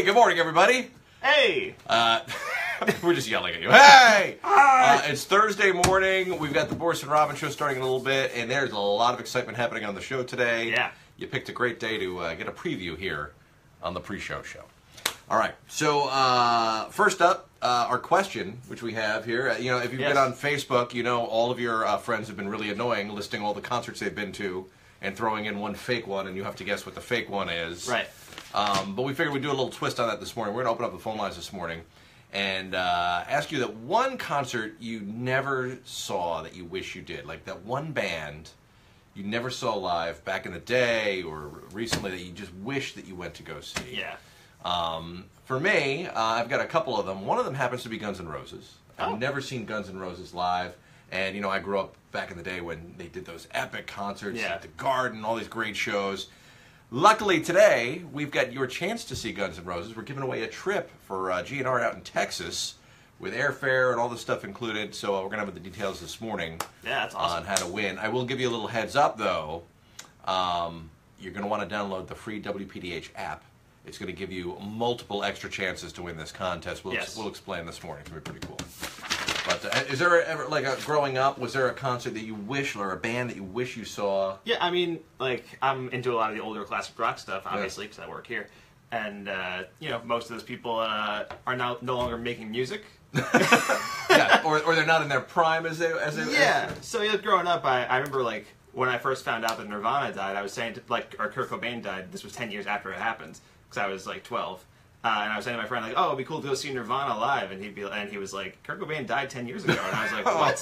good morning, everybody. Hey! We're just yelling at you. Hey! Hi! It's Thursday morning. We've got the Boris and Robyn show starting in a little bit, and there's a lot of excitement happening on the show today. Yeah. You picked a great day to get a preview here on the pre-show show. All right. So first up, our question, which we have here. If you've been on Facebook, you know all of your friends have been really annoying, listing all the concerts they've been to and throwing in one fake one, and you have to guess what the fake one is. Right. But we figured we'd do a little twist on that this morning. We're going to open up the phone lines this morning and ask you that one concert you never saw that you wish you did. Like that one band you never saw live back in the day or recently that you just wish that you went to go see. Yeah. For me, I've got a couple of them. One of them happens to be Guns N' Roses. Oh. I've never seen Guns N' Roses live. And, I grew up back in the day when they did those epic concerts at the Garden, all these great shows. Luckily today, we've got your chance to see Guns N' Roses. We're giving away a trip for GNR out in Texas with airfare and all this stuff included. So we're going to have the details this morning that's awesome. on how to win. I will give you a little heads up, though. You're going to want to download the free WPDH app. It's going to give you multiple extra chances to win this contest. We'll explain this morning. It's going to be pretty cool. But is there ever, growing up, was there a concert that you wish, or a band that you wish you saw? Yeah, I mean, I'm into a lot of the older classic rock stuff, obviously, because I work here. And, most of those people are now no longer making music. Yeah, or they're not in their prime as they. Yeah, so growing up, I remember, when I first found out that Nirvana died, I was saying, or Kurt Cobain died, this was 10 years after it happened, because I was, 12. And I was saying to my friend, it'd be cool to go see Nirvana live, and he was like, Kurt Cobain died 10 years ago, and I was like, what?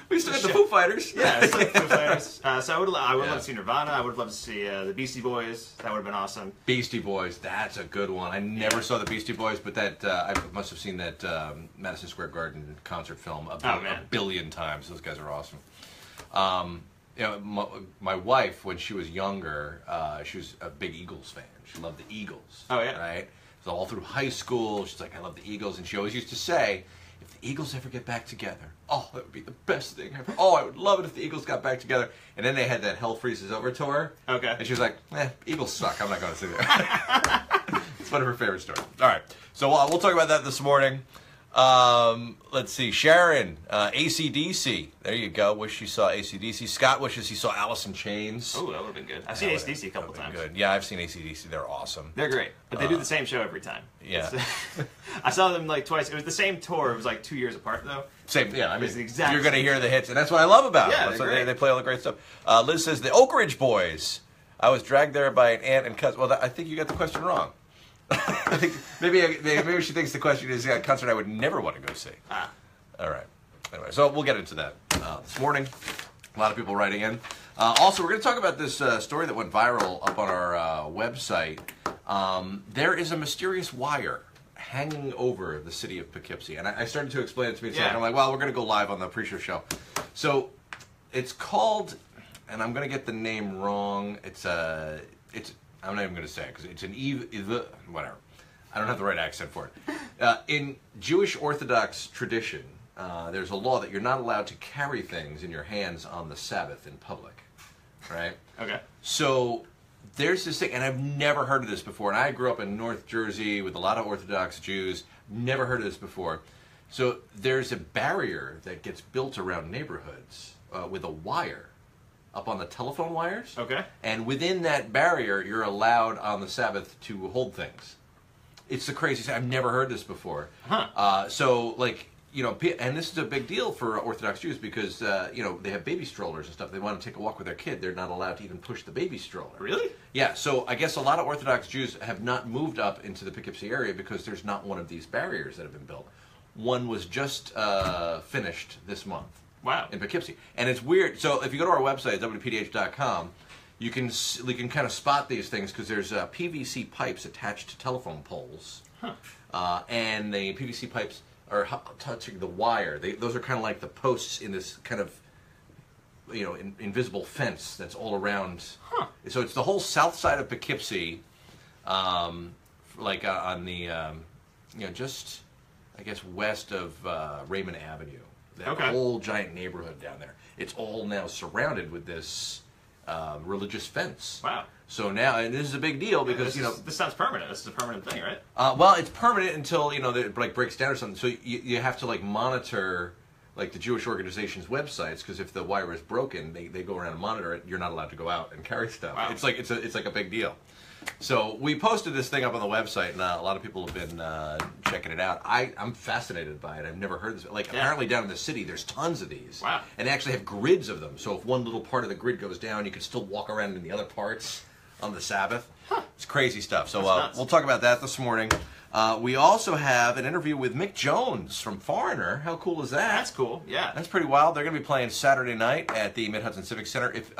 We still got the Foo Fighters. Yeah, still the Foo Fighters. So I would love to see Nirvana. I would have loved to see the Beastie Boys. That would have been awesome. Beastie Boys, that's a good one. I never saw the Beastie Boys, but that I must have seen that Madison Square Garden concert film a billion times. Those guys are awesome. My wife, when she was younger, she was a big Eagles fan. She loved the Eagles. Oh, yeah. Right? So all through high school, she's like, I love the Eagles. And she always used to say, if the Eagles ever get back together, that would be the best thing ever. I would love it if the Eagles got back together. And then they had that Hell Freezes Over tour. Okay. And she was like, Eagles suck. I'm not going to see that. It's one of her favorite stories. All right. So we'll talk about that this morning. Let's see. Sharon, AC/DC. There you go. Wish you saw AC/DC. Scott wishes he saw Alice in Chains. Oh, that would have been good. I've seen AC/DC a couple times. Good. Yeah, I've seen AC/DC. They're awesome. They're great. But they do the same show every time. Yeah. I saw them twice. It was the same tour. It was 2 years apart, though. Same. Yeah, I mean, exact you're going to hear the hits. And that's what I love about them. Yeah, they're they play all the great stuff. Liz says, the Oak Ridge Boys. I was dragged there by an aunt and cousin. Well, I think you got the question wrong. I think maybe she thinks the question is a concert I would never want to go see. All right. Anyway, so we'll get into that this morning. A lot of people writing in. Also, we're going to talk about this story that went viral up on our website. There is a mysterious wire hanging over the city of Poughkeepsie, and I started to explain it to me today. And I'm like, well, we're going to go live on the pre-show show. So it's called, and I'm going to get the name wrong. I'm not even going to say it because it's an whatever. I don't have the right accent for it. In Jewish Orthodox tradition, there's a law that you're not allowed to carry things in your hands on the Sabbath in public, right? Okay. So there's this thing, and I've never heard of this before, and I grew up in North Jersey with a lot of Orthodox Jews, never heard of this before. So there's a barrier that gets built around neighborhoods with a wire up on the telephone wires. Okay. And within that barrier, you're allowed on the Sabbath to hold things. It's the craziest. I've never heard this before. Huh. And this is a big deal for Orthodox Jews because, they have baby strollers and stuff. They want to take a walk with their kid. They're not allowed to even push the baby stroller. Really? Yeah, so I guess a lot of Orthodox Jews have not moved up into the Poughkeepsie area because there's not one of these barriers that have been built. One was just finished this month. Wow. In Poughkeepsie. And it's weird. So if you go to our website, WPDH.com, you can kind of spot these things because there's PVC pipes attached to telephone poles. Huh. And the PVC pipes are touching the wire. Those are kind of like the posts in this kind of, invisible fence that's all around. Huh. So it's the whole south side of Poughkeepsie, on the, just, I guess, west of Raymond Avenue. That whole giant neighborhood down there. It's all now surrounded with this religious fence. Wow. So now, and this is a big deal because this sounds permanent. This is a permanent thing, right? Well, it's permanent until it like breaks down or something. So you have to like monitor like the Jewish organization's websites, because if the wire is broken, they go around and monitor it. You're not allowed to go out and carry stuff. Wow. It's like a big deal. So we posted this thing up on the website, and a lot of people have been checking it out. I'm fascinated by it. I've never heard this. Like, apparently down in the city, there's tons of these. Wow. And they actually have grids of them. So if one little part of the grid goes down, you can still walk around in the other parts on the Sabbath. Huh. It's crazy stuff. So we'll talk about that this morning. We also have an interview with Mick Jones from Foreigner. How cool is that? That's cool, yeah. That's pretty wild. They're going to be playing Saturday night at the Mid-Hudson Civic Center. If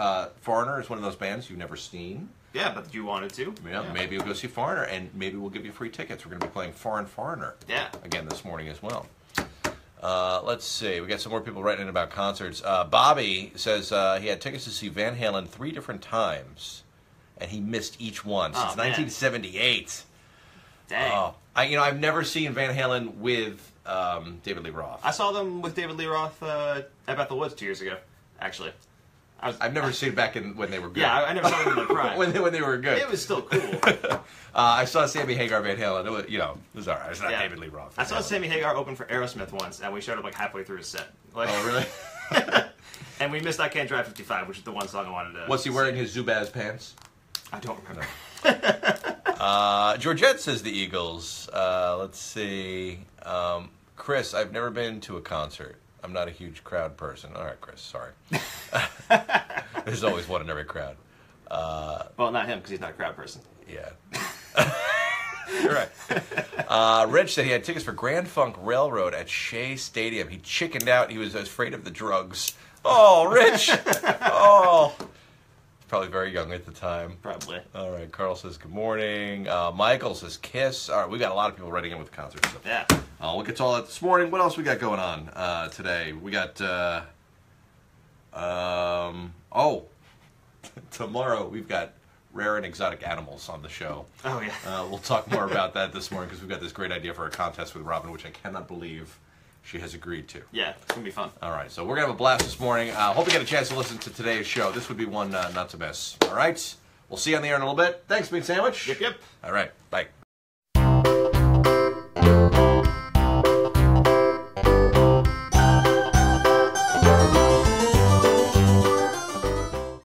Foreigner is one of those bands you've never seen. Yeah, but you wanted to. Yeah, maybe we'll go see Foreigner, and maybe we'll give you free tickets. We're going to be playing Foreigner again this morning as well. Let's see. We got some more people writing in about concerts. Bobby says he had tickets to see Van Halen 3 different times, and he missed each one since 1978. Dang. I've never seen Van Halen with David Lee Roth. I saw them with David Lee Roth at Bethel Woods 2 years ago, actually. I've never seen it back when they were good. Yeah, I never saw them in their prime. when they were good. It was still cool. I saw Sammy Hagar Van Halen. It was all right. It's not David Lee Roth. I saw Sammy Hagar open for Aerosmith once, and we showed up like halfway through his set. Like, oh, really? And we missed I Can't Drive 55, which is the one song I wanted to Was he wearing his Zubaz pants? I don't remember. Georgette says the Eagles. Let's see. Chris, I've never been to a concert. I'm not a huge crowd person. All right, Chris, sorry. There's always one in every crowd. Well, not him, because he's not a crowd person. Yeah. You're right. Reg said he had tickets for Grand Funk Railroad at Shea Stadium. He chickened out. He was afraid of the drugs. Oh, Rich! Oh. Probably very young at the time. Probably. All right, Carl says good morning. Michael says Kiss. All right, we got a lot of people writing in with concerts. So. Yeah. We'll get to all that this morning. What else we got going on today? We got, tomorrow we've got rare and exotic animals on the show. Oh, yeah. We'll talk more about that this morning because we've got this great idea for a contest with Robyn, which I cannot believe she has agreed to. Yeah, it's going to be fun. All right, so we're going to have a blast this morning. Hope you get a chance to listen to today's show. This would be one not to miss. All right, we'll see you on the air in a little bit. Thanks, Meat Sandwich. Yep, yep. All right, bye.